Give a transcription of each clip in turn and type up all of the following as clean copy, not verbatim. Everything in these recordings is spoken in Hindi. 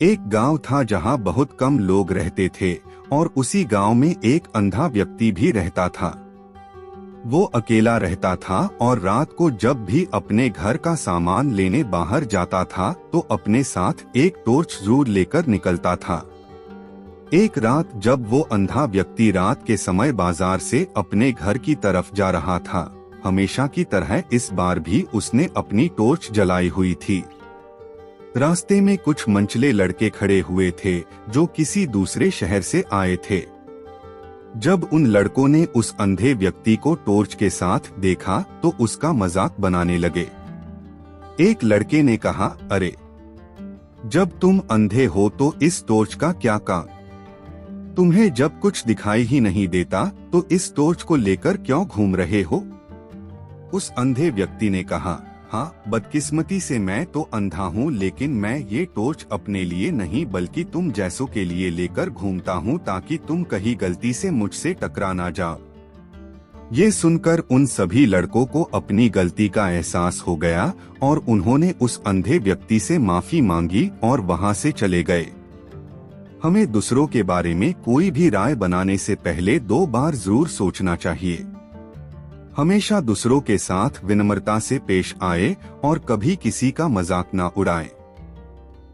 एक गांव था जहां बहुत कम लोग रहते थे और उसी गांव में एक अंधा व्यक्ति भी रहता था। वो अकेला रहता था और रात को जब भी अपने घर का सामान लेने बाहर जाता था तो अपने साथ एक टॉर्च जरूर लेकर निकलता था। एक रात जब वो अंधा व्यक्ति रात के समय बाजार से अपने घर की तरफ जा रहा था, हमेशा की तरह इस बार भी उसने अपनी टॉर्च जलाई हुई थी। रास्ते में कुछ मंचले लड़के खड़े हुए थे जो किसी दूसरे शहर से आए थे। जब उन लड़कों ने उस अंधे व्यक्ति को टॉर्च के साथ देखा तो उसका मजाक बनाने लगे। एक लड़के ने कहा, अरे जब तुम अंधे हो तो इस टॉर्च का क्या काम? तुम्हें जब कुछ दिखाई ही नहीं देता तो इस टॉर्च को लेकर क्यों घूम रहे हो? उस अंधे व्यक्ति ने कहा, हाँ, बदकिस्मती से मैं तो अंधा हूँ, लेकिन मैं ये टॉर्च अपने लिए नहीं बल्कि तुम जैसों के लिए लेकर घूमता हूँ ताकि तुम कहीं गलती से मुझसे टकरा ना जाओ। ये सुनकर उन सभी लड़कों को अपनी गलती का एहसास हो गया और उन्होंने उस अंधे व्यक्ति से माफी मांगी और वहाँ से चले गए। हमें दूसरों के बारे में कोई भी राय बनाने से पहले 2 बार जरूर सोचना चाहिए। हमेशा दूसरों के साथ विनम्रता से पेश आए और कभी किसी का मजाक ना उड़ाएं।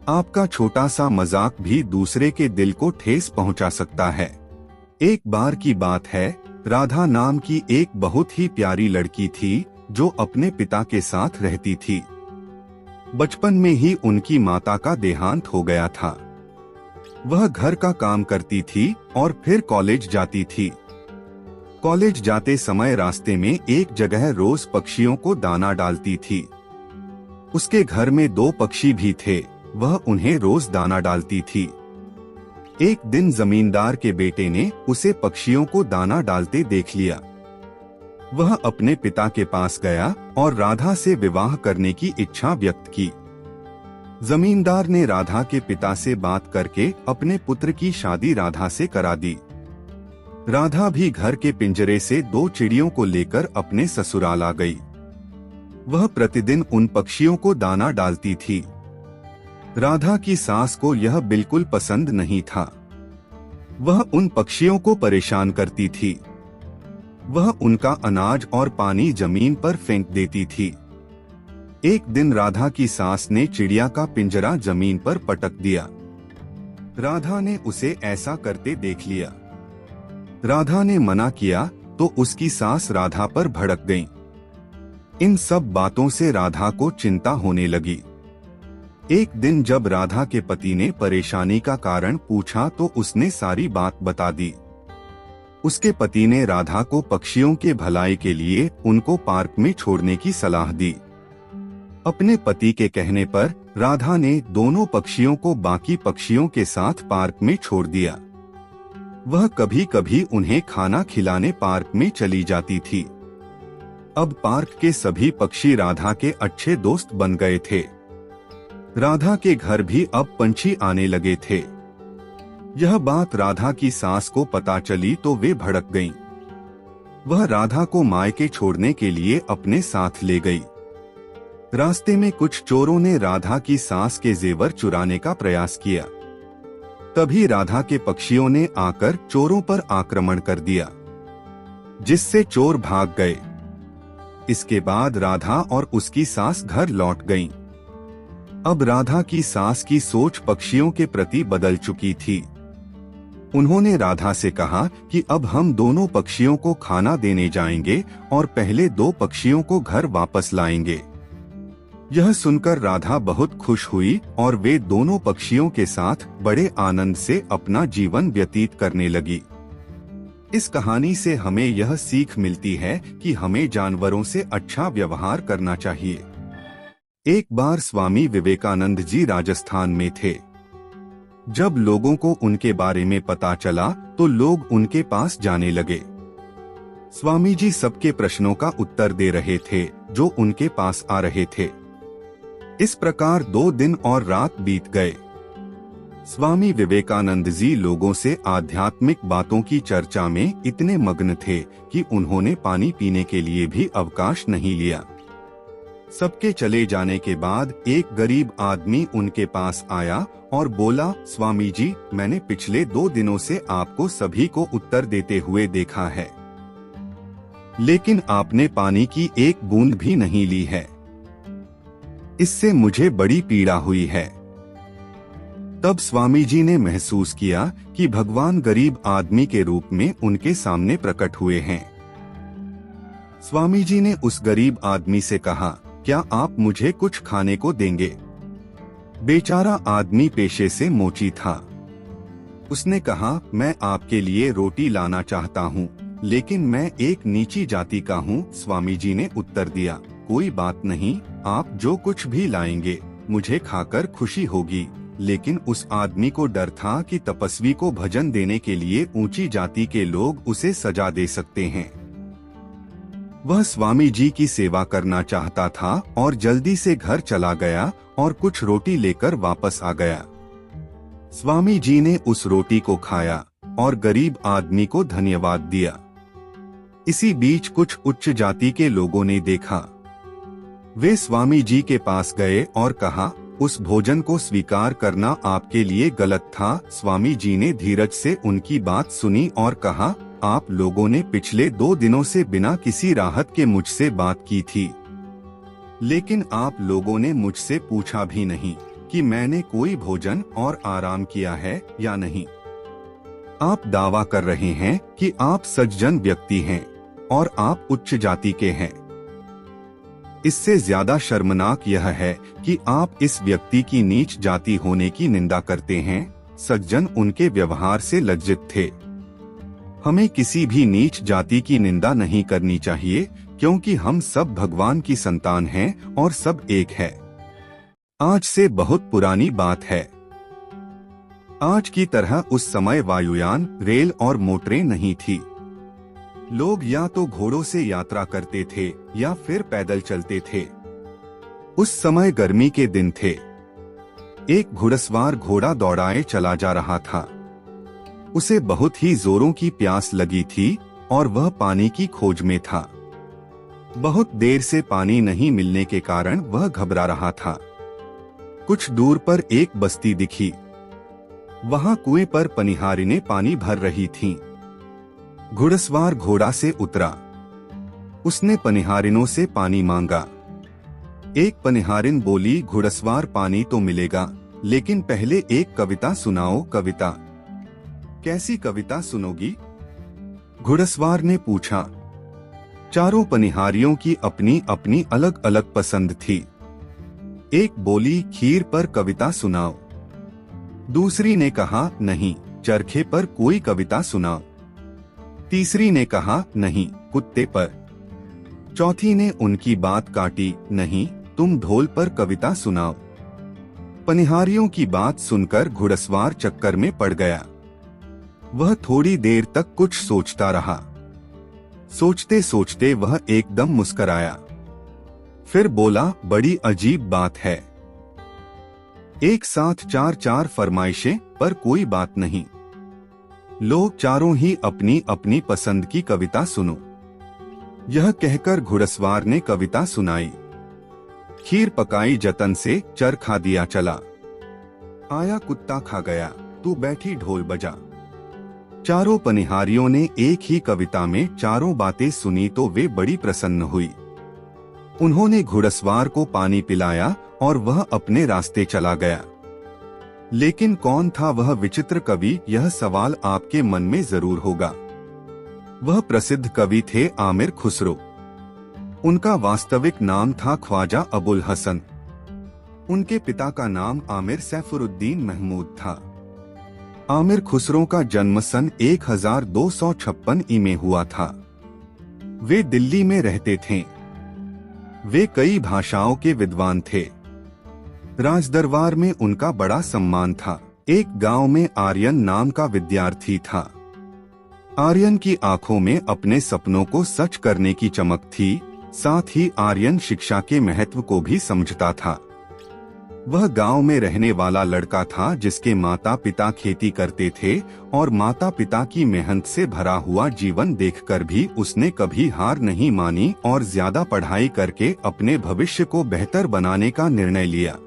आपका छोटा सा मजाक भी दूसरे के दिल को ठेस पहुंचा सकता है। एक बार की बात है, राधा नाम की एक बहुत ही प्यारी लड़की थी जो अपने पिता के साथ रहती थी। बचपन में ही उनकी माता का देहांत हो गया था। वह घर का काम करती थी और फिर कॉलेज जाती थी। कॉलेज जाते समय रास्ते में एक जगह रोज पक्षियों को दाना डालती थी। उसके घर में 2 पक्षी भी थे, वह उन्हें रोज दाना डालती थी। एक दिन जमींदार के बेटे ने उसे पक्षियों को दाना डालते देख लिया। वह अपने पिता के पास गया और राधा से विवाह करने की इच्छा व्यक्त की। जमींदार ने राधा के पिता से बात करके अपने पुत्र की शादी राधा से करा दी। राधा भी घर के पिंजरे से 2 चिड़ियों को लेकर अपने ससुराल आ गई। वह प्रतिदिन उन पक्षियों को दाना डालती थी। राधा की सास को यह बिल्कुल पसंद नहीं था। वह उन पक्षियों को परेशान करती थी। वह उनका अनाज और पानी जमीन पर फेंक देती थी। एक दिन राधा की सास ने चिड़िया का पिंजरा जमीन पर पटक दिया। राधा ने उसे ऐसा करते देख लिया। राधा ने मना किया तो उसकी सास राधा पर भड़क गईं। इन सब बातों से राधा को चिंता होने लगी। एक दिन जब राधा के पति ने परेशानी का कारण पूछा तो उसने सारी बात बता दी। उसके पति ने राधा को पक्षियों के भलाई के लिए उनको पार्क में छोड़ने की सलाह दी। अपने पति के कहने पर राधा ने दोनों पक्षियों को बाकी पक्षियों के साथ पार्क में छोड़ दिया। वह कभी कभी उन्हें खाना खिलाने पार्क में चली जाती थी। अब पार्क के सभी पक्षी राधा के अच्छे दोस्त बन गए थे। राधा के घर भी अब पंछी आने लगे थे। यह बात राधा की सास को पता चली तो वे भड़क गईं। वह राधा को मायके छोड़ने के लिए अपने साथ ले गई। रास्ते में कुछ चोरों ने राधा की सास के जेवर चुराने का प्रयास किया। तभी राधा के पक्षियों ने आकर चोरों पर आक्रमण कर दिया, जिससे चोर भाग गए। इसके बाद राधा और उसकी सास घर लौट गईं। अब राधा की सास की सोच पक्षियों के प्रति बदल चुकी थी। उन्होंने राधा से कहा कि अब हम दोनों पक्षियों को खाना देने जाएंगे और पहले 2 पक्षियों को घर वापस लाएंगे। यह सुनकर राधा बहुत खुश हुई और वे दोनों पक्षियों के साथ बड़े आनंद से अपना जीवन व्यतीत करने लगी। इस कहानी से हमें यह सीख मिलती है कि हमें जानवरों से अच्छा व्यवहार करना चाहिए। एक बार स्वामी विवेकानंद जी राजस्थान में थे। जब लोगों को उनके बारे में पता चला तो लोग उनके पास जाने लगे। स्वामी जी सबके प्रश्नों का उत्तर दे रहे थे जो उनके पास आ रहे थे। इस प्रकार 2 दिन और रात बीत गए। स्वामी विवेकानंद जी लोगों से आध्यात्मिक बातों की चर्चा में इतने मग्न थे कि उन्होंने पानी पीने के लिए भी अवकाश नहीं लिया। सबके चले जाने के बाद एक गरीब आदमी उनके पास आया और बोला, स्वामी जी, मैंने पिछले 2 दिनों से आपको सभी को उत्तर देते हुए देखा है, लेकिन आपने पानी की एक बूंद भी नहीं ली है। इससे मुझे बड़ी पीड़ा हुई है। तब स्वामी जी ने महसूस किया कि भगवान गरीब आदमी के रूप में उनके सामने प्रकट हुए हैं। स्वामी जी ने उस गरीब आदमी से कहा, क्या आप मुझे कुछ खाने को देंगे? बेचारा आदमी पेशे से मोची था। उसने कहा, मैं आपके लिए रोटी लाना चाहता हूँ, लेकिन मैं एक नीची जाति का हूँ। स्वामी जी ने उत्तर दिया, कोई बात नहीं, आप जो कुछ भी लाएंगे मुझे खाकर खुशी होगी। लेकिन उस आदमी को डर था कि तपस्वी को भजन देने के लिए ऊंची जाति के लोग उसे सजा दे सकते हैं। वह स्वामी जी की सेवा करना चाहता था और जल्दी से घर चला गया और कुछ रोटी लेकर वापस आ गया। स्वामी जी ने उस रोटी को खाया और गरीब आदमी को धन्यवाद दिया। इसी बीच कुछ उच्च जाति के लोगों ने देखा। वे स्वामी जी के पास गए और कहा, उस भोजन को स्वीकार करना आपके लिए गलत था। स्वामी जी ने धीरज से उनकी बात सुनी और कहा, आप लोगों ने पिछले 2 दिनों से बिना किसी राहत के मुझसे बात की थी, लेकिन आप लोगों ने मुझसे पूछा भी नहीं कि मैंने कोई भोजन और आराम किया है या नहीं। आप दावा कर रहे हैं कि आप सज्जन व्यक्ति हैं और आप उच्च जाति के हैं। इससे ज्यादा शर्मनाक यह है कि आप इस व्यक्ति की नीच जाति होने की निंदा करते हैं। सज्जन उनके व्यवहार से लज्जित थे। हमें किसी भी नीच जाति की निंदा नहीं करनी चाहिए, क्योंकि हम सब भगवान की संतान हैं और सब एक है। आज से बहुत पुरानी बात है। आज की तरह उस समय वायुयान, रेल और मोटरें नहीं थी। लोग या तो घोड़ों से यात्रा करते थे या फिर पैदल चलते थे। उस समय गर्मी के दिन थे। एक घुड़सवार घोड़ा दौड़ाए चला जा रहा था। उसे बहुत ही जोरों की प्यास लगी थी और वह पानी की खोज में था। बहुत देर से पानी नहीं मिलने के कारण वह घबरा रहा था। कुछ दूर पर एक बस्ती दिखी। वहां कुएं पर पनिहारिनें पानी भर रही थीं। घुड़सवार घोड़ा से उतरा। उसने पनिहारिनों से पानी मांगा। एक पनिहारिन बोली, घुड़सवार, पानी तो मिलेगा, लेकिन पहले एक कविता सुनाओ। कविता? कैसी कविता सुनोगी? घुड़सवार ने पूछा। चारों पनिहारियों की अपनी अपनी अलग अलग पसंद थी। एक बोली, खीर पर कविता सुनाओ। दूसरी ने कहा, नहीं, चरखे पर कोई कविता सुनाओ। तीसरी ने कहा, नहीं, कुत्ते पर। चौथी ने उनकी बात काटी, नहीं, तुम ढोल पर कविता सुनाओ। पनिहारियों की बात सुनकर घुड़सवार चक्कर में पड़ गया। वह थोड़ी देर तक कुछ सोचता रहा। सोचते सोचते वह एकदम मुस्कराया। फिर बोला, बड़ी अजीब बात है। एक साथ 4 फरमाइशें, पर कोई बात नहीं। लोग चारों ही अपनी अपनी पसंद की कविता सुनो। यह कहकर घुड़सवार ने कविता सुनाई। खीर पकाई जतन से, चरखा दिया चला। आया कुत्ता खा गया, तू बैठी ढोल बजा। चारों पनिहारियों ने एक ही कविता में चारों बातें सुनी तो वे बड़ी प्रसन्न हुई। उन्होंने घुड़सवार को पानी पिलाया और वह अपने रास्ते चला गया। लेकिन कौन था वह विचित्र कवि, यह सवाल आपके मन में जरूर होगा। वह प्रसिद्ध कवि थे आमिर खुसरो। उनका वास्तविक नाम था ख्वाजा अबुल हसन। उनके पिता का नाम आमिर सैफुरुद्दीन महमूद था। आमिर खुसरो का जन्म सन 1256 ई में हुआ था। वे दिल्ली में रहते थे। वे कई भाषाओं के विद्वान थे। राजदरबार में उनका बड़ा सम्मान था। एक गांव में आर्यन नाम का विद्यार्थी था। आर्यन की आंखों में अपने सपनों को सच करने की चमक थी। साथ ही आर्यन शिक्षा के महत्व को भी समझता था। वह गांव में रहने वाला लड़का था जिसके माता पिता खेती करते थे और माता पिता की मेहनत से भरा हुआ जीवन देखकर भी उसने कभी हार नहीं मानी और ज्यादा पढ़ाई करके अपने भविष्य को बेहतर बनाने का निर्णय लिया।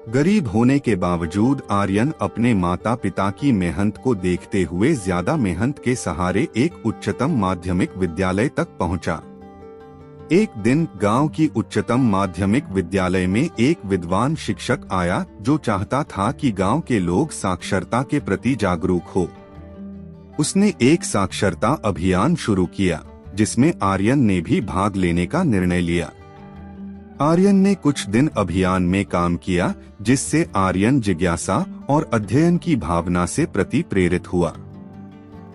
गरीब होने के बावजूद आर्यन अपने माता पिता की मेहनत को देखते हुए ज्यादा मेहनत के सहारे एक उच्चतम माध्यमिक विद्यालय तक पहुंचा। एक दिन गांव की उच्चतम माध्यमिक विद्यालय में एक विद्वान शिक्षक आया जो चाहता था कि गांव के लोग साक्षरता के प्रति जागरूक हो। उसने एक साक्षरता अभियान शुरू किया जिसमें आर्यन ने भी भाग लेने का निर्णय लिया। आर्यन ने कुछ दिन अभियान में काम किया जिससे आर्यन जिज्ञासा और अध्ययन की भावना से प्रति प्रेरित हुआ।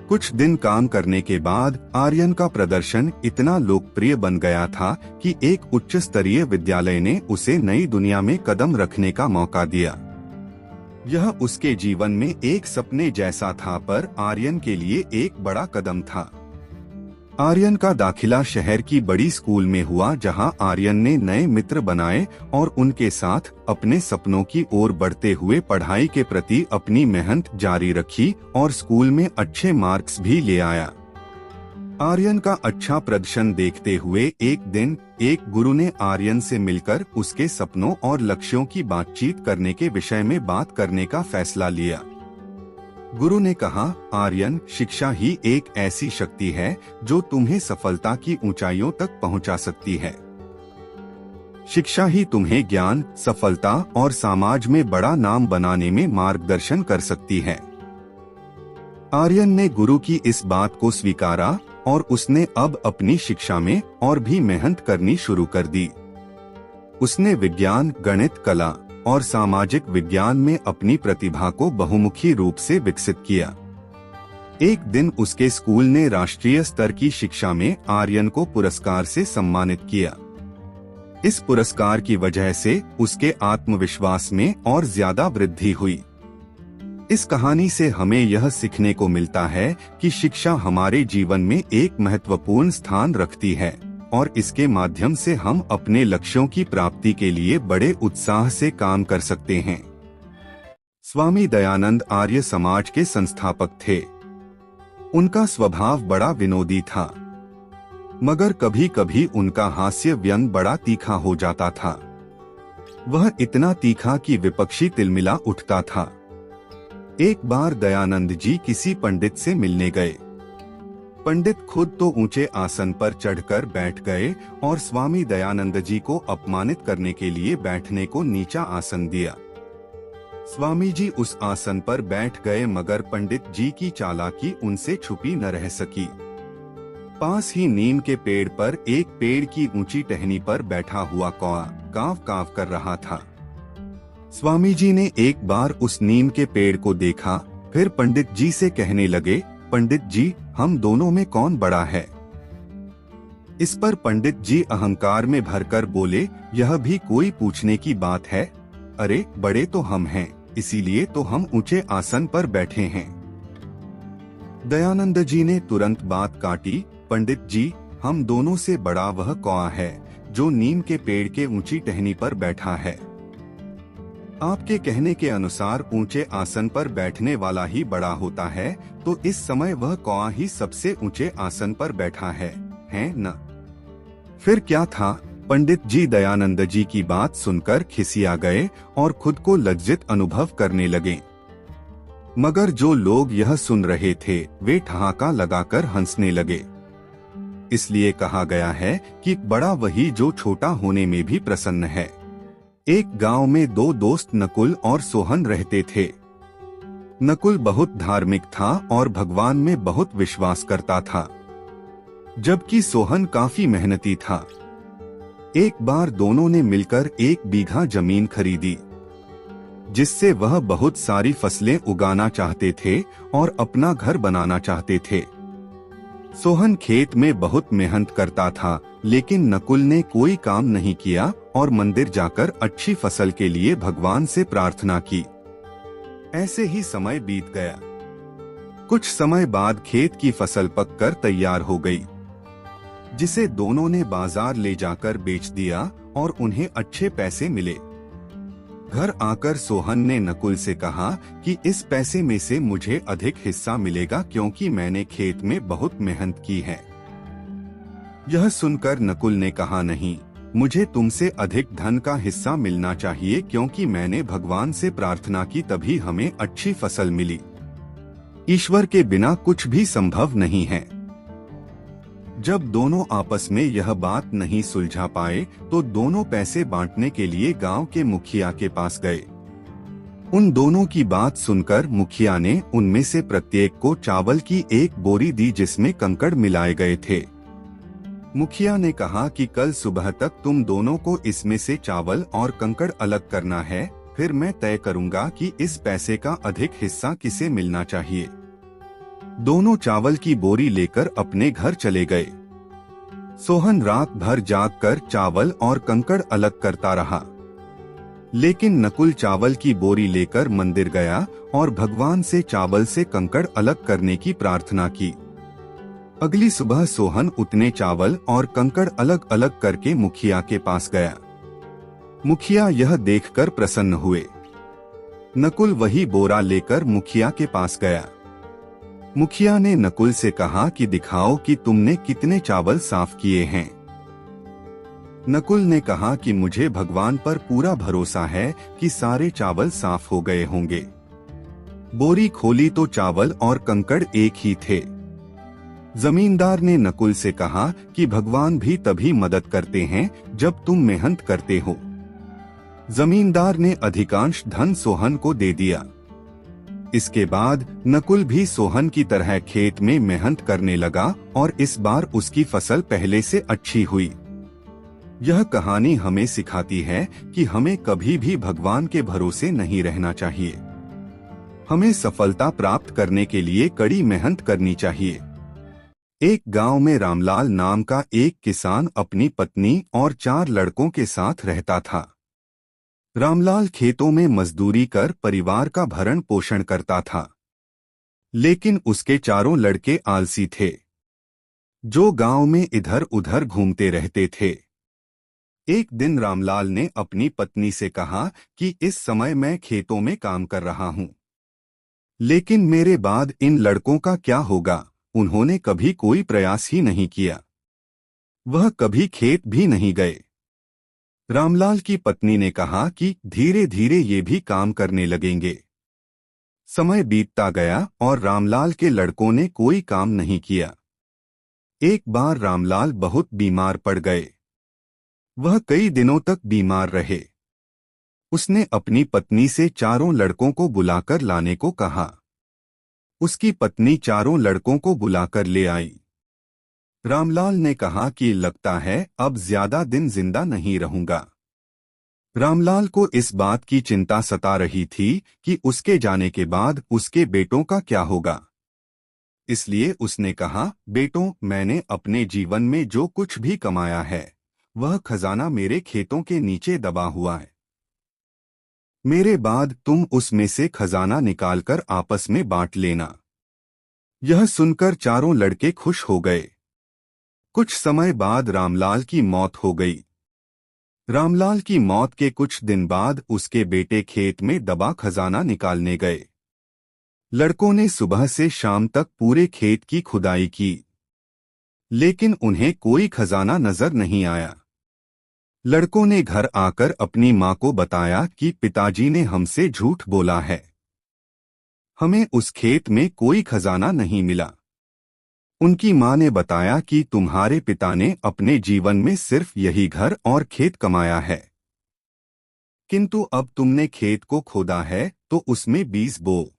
कुछ दिन काम करने के बाद आर्यन का प्रदर्शन इतना लोकप्रिय बन गया था कि एक उच्च स्तरीय विद्यालय ने उसे नई दुनिया में कदम रखने का मौका दिया। यह उसके जीवन में एक सपने जैसा था पर आर्यन के लिए एक बड़ा कदम था। आर्यन का दाखिला शहर की बड़ी स्कूल में हुआ जहां आर्यन ने नए मित्र बनाए और उनके साथ अपने सपनों की ओर बढ़ते हुए पढ़ाई के प्रति अपनी मेहनत जारी रखी और स्कूल में अच्छे मार्क्स भी ले आया। आर्यन का अच्छा प्रदर्शन देखते हुए एक दिन एक गुरु ने आर्यन से मिलकर उसके सपनों और लक्ष्यों की बातचीत करने के विषय में बात करने का फैसला लिया। गुरु ने कहा, आर्यन, शिक्षा ही एक ऐसी शक्ति है जो तुम्हें सफलता की ऊंचाइयों तक पहुंचा सकती है। शिक्षा ही तुम्हें ज्ञान, सफलता और समाज में बड़ा नाम बनाने में मार्गदर्शन कर सकती है। आर्यन ने गुरु की इस बात को स्वीकारा और उसने अब अपनी शिक्षा में और भी मेहनत करनी शुरू कर दी। उसने विज्ञान, गणित, कला और सामाजिक विज्ञान में अपनी प्रतिभा को बहुमुखी रूप से विकसित किया। एक दिन उसके स्कूल ने राष्ट्रीय स्तर की शिक्षा में आर्यन को पुरस्कार से सम्मानित किया। इस पुरस्कार की वजह से उसके आत्मविश्वास में और ज्यादा वृद्धि हुई। इस कहानी से हमें यह सीखने को मिलता है कि शिक्षा हमारे जीवन में एक महत्वपूर्ण स्थान रखती है और इसके माध्यम से हम अपने लक्ष्यों की प्राप्ति के लिए बड़े उत्साह से काम कर सकते हैं। स्वामी दयानंद आर्य समाज के संस्थापक थे। उनका स्वभाव बड़ा विनोदी था, मगर कभी कभी उनका हास्य व्यंग बड़ा तीखा हो जाता था। वह इतना तीखा कि विपक्षी तिलमिला उठता था। एक बार दयानंद जी किसी पंडित से मिलने गए। पंडित खुद तो ऊंचे आसन पर चढ़कर बैठ गए और स्वामी दयानंद जी को अपमानित करने के लिए बैठने को नीचा आसन दिया। स्वामी जी उस आसन पर बैठ गए मगर पंडित जी की चालाकी उनसे छुपी न रह सकी। पास ही नीम के पेड़ पर एक पेड़ की ऊंची टहनी पर बैठा हुआ कौआ काव काव कर रहा था। स्वामी जी ने एक बार उस नीम के पेड़ को देखा, फिर पंडित जी से कहने लगे, पंडित जी, हम दोनों में कौन बड़ा है? इस पर पंडित जी अहंकार में भरकर बोले, यह भी कोई पूछने की बात है? अरे, बड़े तो हम हैं, इसीलिए तो हम ऊंचे आसन पर बैठे हैं। दयानंद जी ने तुरंत बात काटी, पंडित जी, हम दोनों से बड़ा वह कौआ है जो नीम के पेड़ के ऊंची टहनी पर बैठा है। आपके कहने के अनुसार ऊंचे आसन पर बैठने वाला ही बड़ा होता है, तो इस समय वह कौआ ही सबसे ऊंचे आसन पर बैठा है न? फिर क्या था? पंडित जी दयानंद जी की बात सुनकर खिसिया गए और खुद को लज्जित अनुभव करने लगे। मगर जो लोग यह सुन रहे थे वे ठहाका लगाकर हंसने लगे। इसलिए कहा गया है कि बड़ा वही जो छोटा होने में भी प्रसन्न है। एक गांव में दो दोस्त नकुल और सोहन रहते थे। नकुल बहुत धार्मिक था और भगवान में बहुत विश्वास करता था, जबकि सोहन काफी मेहनती था। एक बार दोनों ने मिलकर 1 बीघा जमीन खरीदी, जिससे वह बहुत सारी फसलें उगाना चाहते थे और अपना घर बनाना चाहते थे। सोहन खेत में बहुत मेहनत करता था, लेकिन नकुल ने कोई काम नहीं किया और मंदिर जाकर अच्छी फसल के लिए भगवान से प्रार्थना की। ऐसे ही समय बीत गया। कुछ समय बाद खेत की फसल पककर तैयार हो गई, जिसे दोनों ने बाजार ले जाकर बेच दिया और उन्हें अच्छे पैसे मिले। घर आकर सोहन ने नकुल से कहा कि इस पैसे में से मुझे अधिक हिस्सा मिलेगा क्योंकि मैंने खेत में बहुत मेहनत की है। यह सुनकर नकुल ने कहा, नहीं, मुझे तुमसे अधिक धन का हिस्सा मिलना चाहिए क्योंकि मैंने भगवान से प्रार्थना की तभी हमें अच्छी फसल मिली। ईश्वर के बिना कुछ भी संभव नहीं है। जब दोनों आपस में यह बात नहीं सुलझा पाए तो दोनों पैसे बांटने के लिए गांव के मुखिया के पास गए। उन दोनों की बात सुनकर मुखिया ने उनमें से प्रत्येक को चावल की एक बोरी दी जिसमें कंकड़ मिलाए गए थे। मुखिया ने कहा कि कल सुबह तक तुम दोनों को इसमें से चावल और कंकड़ अलग करना है, फिर मैं तय करूंगा कि इस पैसे का अधिक हिस्सा किसे मिलना चाहिए। दोनों चावल की बोरी लेकर अपने घर चले गए। सोहन रात भर जागकर चावल और कंकड़ अलग करता रहा, लेकिन नकुल चावल की बोरी लेकर मंदिर गया और भगवान से चावल से कंकड़ अलग करने की प्रार्थना की। अगली सुबह सोहन उतने चावल और कंकड़ अलग अलग करके मुखिया के पास गया। मुखिया यह देखकर प्रसन्न हुए। नकुल वही बोरा लेकर मुखिया के पास गया। मुखिया ने नकुल से कहा कि दिखाओ कि तुमने कितने चावल साफ किए हैं। नकुल ने कहा कि मुझे भगवान पर पूरा भरोसा है कि सारे चावल साफ हो गए होंगे। बोरी खोली तो चावल और कंकड़ एक ही थे। जमींदार ने नकुल से कहा कि भगवान भी तभी मदद करते हैं जब तुम मेहनत करते हो। जमींदार ने अधिकांश धन सोहन को दे दिया। इसके बाद नकुल भी सोहन की तरह खेत में मेहनत करने लगा और इस बार उसकी फसल पहले से अच्छी हुई। यह कहानी हमें सिखाती है कि हमें कभी भी भगवान के भरोसे नहीं रहना चाहिए। हमें सफलता प्राप्त करने के लिए कड़ी मेहनत करनी चाहिए। एक गांव में रामलाल नाम का एक किसान अपनी पत्नी और 4 लड़कों के साथ रहता था। रामलाल खेतों में मजदूरी कर परिवार का भरण पोषण करता था, लेकिन उसके चारों लड़के आलसी थे, जो गांव में इधर उधर घूमते रहते थे। एक दिन रामलाल ने अपनी पत्नी से कहा कि इस समय मैं खेतों में काम कर रहा हूं, लेकिन मेरे बाद इन लड़कों का क्या होगा? उन्होंने कभी कोई प्रयास ही नहीं किया, वह कभी खेत भी नहीं गए। रामलाल की पत्नी ने कहा कि धीरे धीरे ये भी काम करने लगेंगे। समय बीतता गया और रामलाल के लड़कों ने कोई काम नहीं किया। एक बार रामलाल बहुत बीमार पड़ गए। वह कई दिनों तक बीमार रहे। उसने अपनी पत्नी से चारों लड़कों को बुलाकर लाने को कहा। उसकी पत्नी चारों लड़कों को बुलाकर ले आई। रामलाल ने कहा कि लगता है अब ज्यादा दिन जिंदा नहीं रहूंगा। रामलाल को इस बात की चिंता सता रही थी कि उसके जाने के बाद उसके बेटों का क्या होगा। इसलिए उसने कहा, बेटों, मैंने अपने जीवन में जो कुछ भी कमाया है वह खजाना मेरे खेतों के नीचे दबा हुआ है। मेरे बाद तुम उसमें से खजाना निकालकर आपस में बांट लेना। यह सुनकर चारों लड़के खुश हो गए। कुछ समय बाद रामलाल की मौत हो गई। रामलाल की मौत के कुछ दिन बाद उसके बेटे खेत में दबा खजाना निकालने गए। लड़कों ने सुबह से शाम तक पूरे खेत की खुदाई की, लेकिन उन्हें कोई खजाना नजर नहीं आया। लड़कों ने घर आकर अपनी मां को बताया कि पिताजी ने हमसे झूठ बोला है, हमें उस खेत में कोई खजाना नहीं मिला। उनकी मां ने बताया कि तुम्हारे पिता ने अपने जीवन में सिर्फ यही घर और खेत कमाया है, किंतु अब तुमने खेत को खोदा है तो उसमें बीज बो।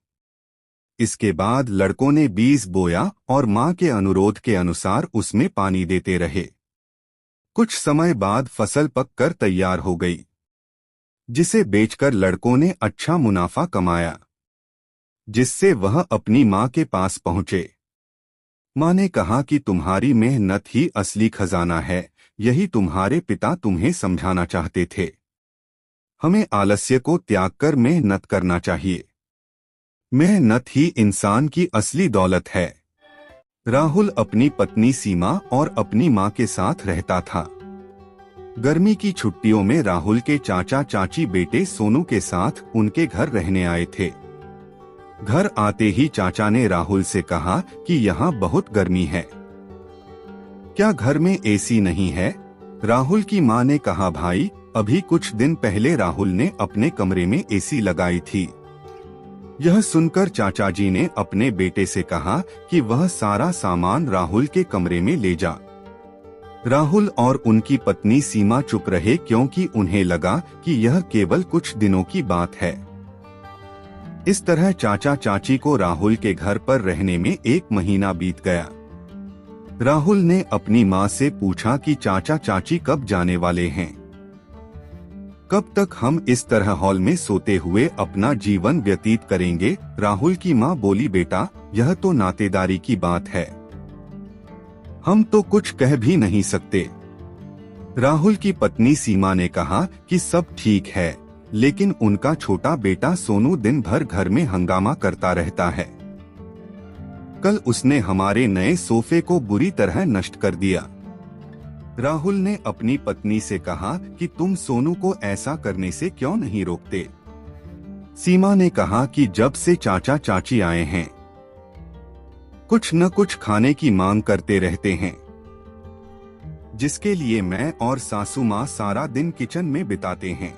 इसके बाद लड़कों ने बीज बोया और मां के अनुरोध के अनुसार उसमें पानी देते रहे। कुछ समय बाद फसल पककर तैयार हो गई, जिसे बेचकर लड़कों ने अच्छा मुनाफा कमाया, जिससे वह अपनी मां के पास पहुंचे। मां ने कहा कि तुम्हारी मेहनत ही असली खजाना है, यही तुम्हारे पिता तुम्हें समझाना चाहते थे। हमें आलस्य को त्याग कर मेहनत करना चाहिए। मेहनत ही इंसान की असली दौलत है। राहुल अपनी पत्नी सीमा और अपनी मां के साथ रहता था। गर्मी की छुट्टियों में राहुल के चाचा चाची बेटे सोनू के साथ उनके घर रहने आए थे। घर आते ही चाचा ने राहुल से कहा कि यहाँ बहुत गर्मी है, क्या घर में एसी नहीं है? राहुल की मां ने कहा, भाई अभी कुछ दिन पहले राहुल ने अपने कमरे में एसी लगाई थी। यह सुनकर चाचा जी ने अपने बेटे से कहा कि वह सारा सामान राहुल के कमरे में ले जा। राहुल और उनकी पत्नी सीमा चुप रहे क्योंकि उन्हें लगा कि यह केवल कुछ दिनों की बात है। इस तरह चाचा चाची को राहुल के घर पर रहने में 1 महीना बीत गया। राहुल ने अपनी मां से पूछा कि चाचा चाची कब जाने वाले हैं, कब तक हम इस तरह हॉल में सोते हुए अपना जीवन व्यतीत करेंगे? राहुल की मां बोली, बेटा यह तो नातेदारी की बात है, हम तो कुछ कह भी नहीं सकते। राहुल की पत्नी सीमा ने कहा कि सब ठीक है, लेकिन उनका छोटा बेटा सोनू दिन भर घर में हंगामा करता रहता है। कल उसने हमारे नए सोफे को बुरी तरह नष्ट कर दिया। राहुल ने अपनी पत्नी से कहा कि तुम सोनू को ऐसा करने से क्यों नहीं रोकते? सीमा ने कहा कि जब से चाचा चाची आए हैं कुछ न कुछ खाने की मांग करते रहते हैं, जिसके लिए मैं और सासू माँ सारा दिन किचन में बिताते हैं।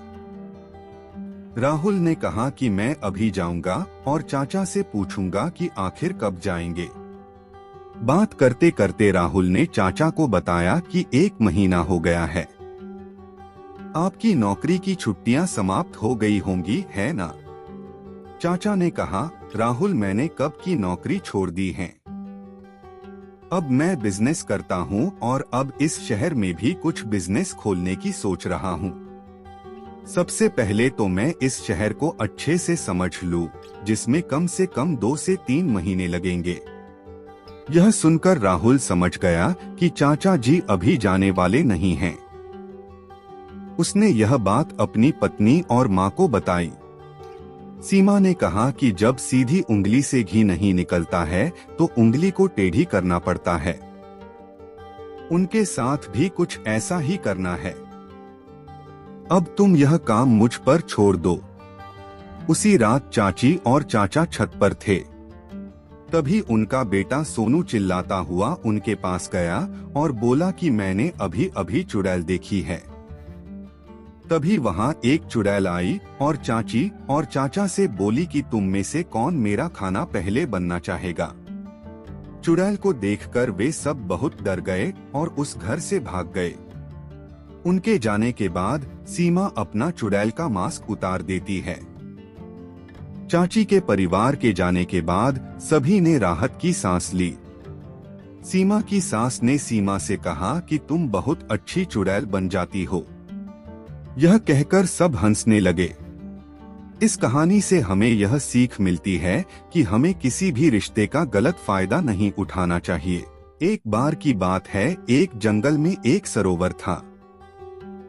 राहुल ने कहा कि मैं अभी जाऊंगा और चाचा से पूछूंगा कि आखिर कब जाएंगे। बात करते करते राहुल ने चाचा को बताया कि 1 महीना हो गया है, आपकी नौकरी की छुट्टियां समाप्त हो गई होंगी, है ना? चाचा ने कहा, राहुल मैंने कब की नौकरी छोड़ दी है, अब मैं बिजनेस करता हूँ और अब इस शहर में भी कुछ बिजनेस खोलने की सोच रहा हूँ। सबसे पहले तो मैं इस शहर को अच्छे से समझ लूँ, जिसमें कम से कम 2 से 3 महीने लगेंगे। यह सुनकर राहुल समझ गया कि चाचा जी अभी जाने वाले नहीं हैं। उसने यह बात अपनी पत्नी और माँ को बताई। सीमा ने कहा कि जब सीधी उंगली से घी नहीं निकलता है तो उंगली को टेढ़ी करना पड़ता है, उनके साथ भी कुछ ऐसा ही करना है। अब तुम यह काम मुझ पर छोड़ दो। उसी रात चाची और चाचा छत पर थे। तभी उनका बेटा सोनू चिल्लाता हुआ उनके पास गया और बोला कि मैंने अभी अभी चुड़ैल देखी है। तभी वहां एक चुड़ैल आई और चाची और चाचा से बोली कि तुम में से कौन मेरा खाना पहले बनना चाहेगा। चुड़ैल को देखकर वे सब बहुत डर गए और उस घर से भाग गए। उनके जाने के बाद सीमा अपना चुड़ैल का मास्क उतार देती है। चाची के परिवार के जाने के बाद सभी ने राहत की सांस ली। सीमा की सास ने सीमा से कहा कि तुम बहुत अच्छी चुड़ैल बन जाती हो। यह कहकर सब हंसने लगे। इस कहानी से हमें यह सीख मिलती है कि हमें किसी भी रिश्ते का गलत फायदा नहीं उठाना चाहिए। एक बार की बात है, एक जंगल में एक सरोवर था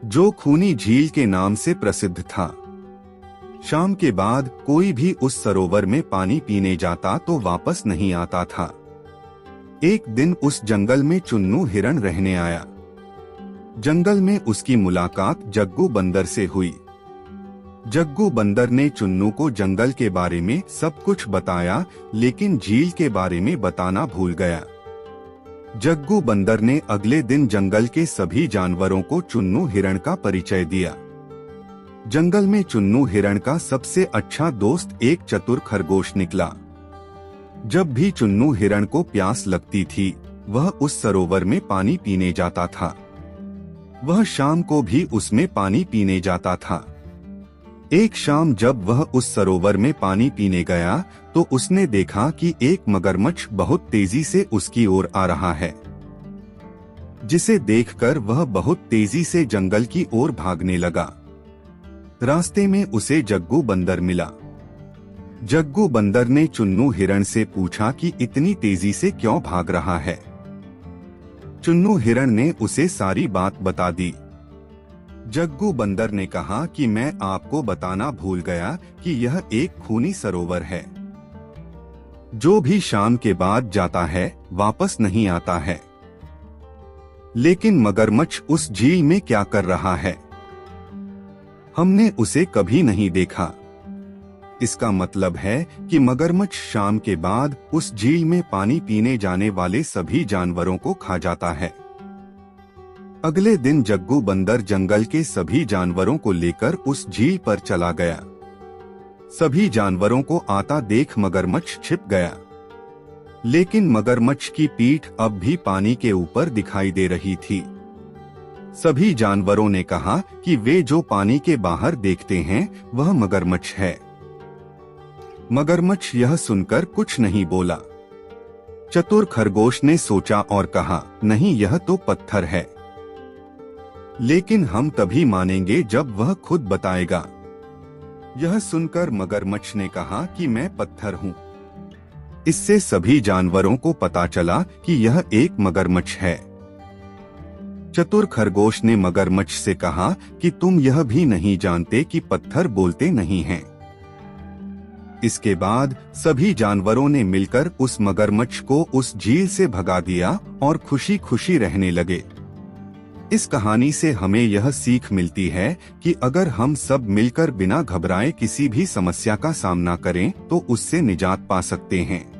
जो खूनी झील के नाम से प्रसिद्ध था। शाम के बाद कोई भी उस सरोवर में पानी पीने जाता तो वापस नहीं आता था। एक दिन उस जंगल में चुन्नू हिरण रहने आया। जंगल में उसकी मुलाकात जग्गू बंदर से हुई। जग्गू बंदर ने चुन्नू को जंगल के बारे में सब कुछ बताया, लेकिन झील के बारे में बताना भूल गया। जग्गू बंदर ने अगले दिन जंगल के सभी जानवरों को चुन्नू हिरण का परिचय दिया। जंगल में चुन्नू हिरण का सबसे अच्छा दोस्त एक चतुर खरगोश निकला। जब भी चुन्नू हिरण को प्यास लगती थी, वह उस सरोवर में पानी पीने जाता था। वह शाम को भी उसमें पानी पीने जाता था। एक शाम जब वह उस सरोवर में पानी पीने गया तो उसने देखा कि एक मगरमच्छ बहुत तेजी से उसकी ओर आ रहा है, जिसे देखकर वह बहुत तेजी से जंगल की ओर भागने लगा। रास्ते में उसे जग्गू बंदर मिला। जग्गू बंदर ने चुन्नू हिरण से पूछा कि इतनी तेजी से क्यों भाग रहा है। चुन्नू हिरण ने उसे सारी बात बता दी। जग्गू बंदर ने कहा कि मैं आपको बताना भूल गया कि यह एक खूनी सरोवर है। जो भी शाम के बाद जाता है वापस नहीं आता है। लेकिन मगरमच्छ उस झील में क्या कर रहा है? हमने उसे कभी नहीं देखा। इसका मतलब है कि मगरमच्छ शाम के बाद उस झील में पानी पीने जाने वाले सभी जानवरों को खा जाता है। अगले दिन जग्गू बंदर जंगल के सभी जानवरों को लेकर उस झील पर चला गया। सभी जानवरों को आता देख मगरमच्छ छिप गया, लेकिन मगरमच्छ की पीठ अब भी पानी के ऊपर दिखाई दे रही थी। सभी जानवरों ने कहा कि वे जो पानी के बाहर देखते हैं वह मगरमच्छ है। मगरमच्छ यह सुनकर कुछ नहीं बोला। चतुर खरगोश ने सोचा और कहा, नहीं, यह तो पत्थर है। लेकिन हम तभी मानेंगे जब वह खुद बताएगा। यह सुनकर मगरमच्छ ने कहा कि मैं पत्थर हूँ। इससे सभी जानवरों को पता चला कि यह एक मगरमच्छ है। चतुर खरगोश ने मगरमच्छ से कहा कि तुम यह भी नहीं जानते कि पत्थर बोलते नहीं हैं। इसके बाद सभी जानवरों ने मिलकर उस मगरमच्छ को उस झील से भगा दिया और खुशी खुशी रहने लगे। इस कहानी से हमें यह सीख मिलती है कि अगर हम सब मिलकर बिना घबराए किसी भी समस्या का सामना करें तो उससे निजात पा सकते हैं।